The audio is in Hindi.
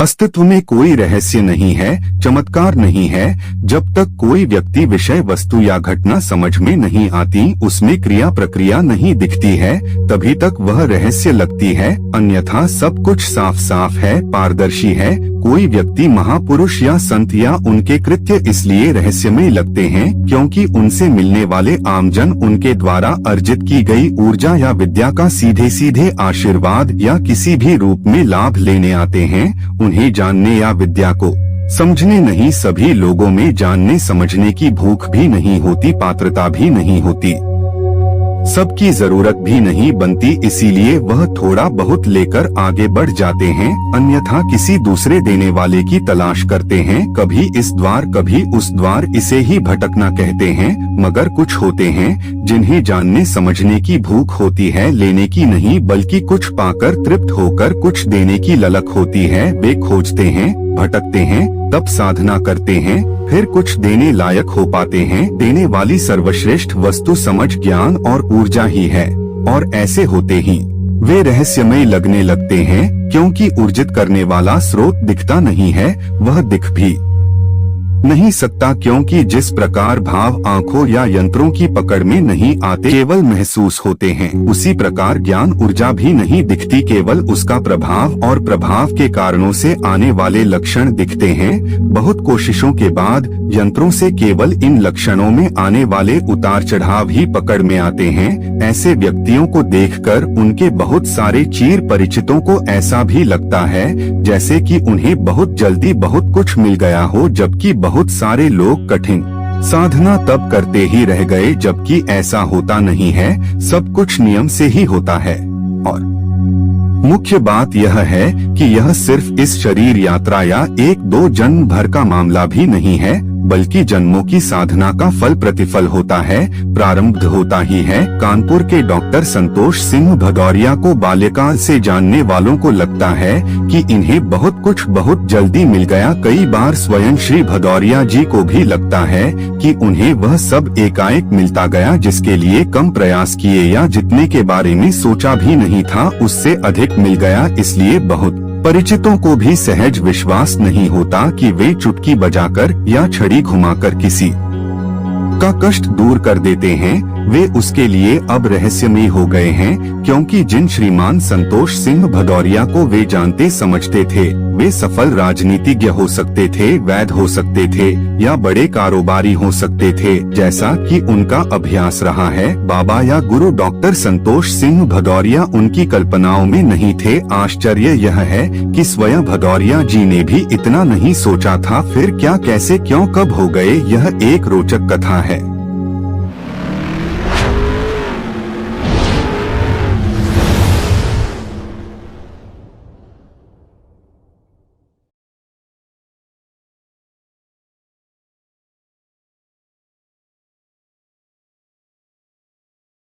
अस्तित्व में कोई रहस्य नहीं है, चमत्कार नहीं है। जब तक कोई व्यक्ति, विषय, वस्तु या घटना समझ में नहीं आती, उसमें क्रिया प्रक्रिया नहीं दिखती है, तभी तक वह रहस्य लगती है। अन्यथा सब कुछ साफ साफ है, पारदर्शी है। कोई व्यक्ति, महापुरुष या संत या उनके कृत्य इसलिए रहस्यमय लगते हैं क्योंकि उनसे मिलने वाले आमजन उनके द्वारा अर्जित की गई ऊर्जा या विद्या का सीधे सीधे आशीर्वाद या किसी भी रूप में लाभ लेने आते हैं। उन्हें जानने या विद्या को समझने नहीं, सभी लोगों में जानने समझने की भूख भी नहीं होती, पात्रता भी नहीं होती, सबकी जरूरत भी नहीं बनती, इसीलिए वह थोड़ा बहुत लेकर आगे बढ़ जाते हैं। अन्यथा किसी दूसरे देने वाले की तलाश करते हैं, कभी इस द्वार कभी उस द्वार, इसे ही भटकना कहते हैं। मगर कुछ होते हैं जिन्हें जानने समझने की भूख होती है, लेने की नहीं, बल्कि कुछ पाकर तृप्त होकर कुछ देने की ललक होती है। वे खोजते हैं, भटकते हैं, तब साधना करते हैं, फिर कुछ देने लायक हो पाते हैं। देने वाली सर्वश्रेष्ठ वस्तु समझ, ज्ञान और ऊर्जा ही है, और ऐसे होते ही वे रहस्यमय लगने लगते हैं, क्योंकि ऊर्जित करने वाला स्रोत दिखता नहीं है, वह दिख भी नहीं सकता, क्योंकि जिस प्रकार भाव आंखों या यंत्रों की पकड़ में नहीं आते, केवल महसूस होते हैं, उसी प्रकार ज्ञान ऊर्जा भी नहीं दिखती, केवल उसका प्रभाव और प्रभाव के कारणों से आने वाले लक्षण दिखते हैं। बहुत कोशिशों के बाद यंत्रों से केवल इन लक्षणों में आने वाले उतार चढ़ाव ही पकड़ में आते हैं। ऐसे व्यक्तियों को देखकर उनके बहुत सारे चीर परिचितों को ऐसा भी लगता है जैसे कि उन्हें बहुत जल्दी बहुत कुछ मिल गया हो, जबकि बहुत सारे लोग कठिन साधना तब करते ही रह गए, जबकि ऐसा होता नहीं है, सब कुछ नियम से ही होता है। और मुख्य बात यह है कि यह सिर्फ इस शरीर यात्रा या एक दो जन्म भर का मामला भी नहीं है, बल्कि जन्मों की साधना का फल प्रतिफल होता है, प्रारंभ होता ही है। कानपुर के डॉक्टर संतोष सिंह भदौरिया को बाल्यकाल से जानने वालों को लगता है कि इन्हें बहुत कुछ बहुत जल्दी मिल गया। कई बार स्वयं श्री भदौरिया जी को भी लगता है कि उन्हें वह सब एकाएक मिलता गया, जिसके लिए कम प्रयास किए या जितने के बारे में सोचा भी नहीं था, उससे अधिक मिल गया। इसलिए बहुत परिचितों को भी सहज विश्वास नहीं होता कि वे चुटकी बजाकर या छड़ी घुमाकर किसी का कष्ट दूर कर देते हैं। वे उसके लिए अब रहस्यमय हो गए हैं, क्योंकि जिन श्रीमान संतोष सिंह भदौरिया को वे जानते समझते थे, वे सफल राजनीतिज्ञ हो सकते थे, वैद्य हो सकते थे या बड़े कारोबारी हो सकते थे, जैसा कि उनका अभ्यास रहा है। बाबा या गुरु डॉक्टर संतोष सिंह भदौरिया उनकी कल्पनाओं में नहीं थे। आश्चर्य यह है कि स्वयं भदौरिया जी ने भी इतना नहीं सोचा था। फिर क्या, कैसे, क्यों, कब हो गए, यह एक रोचक कथा है।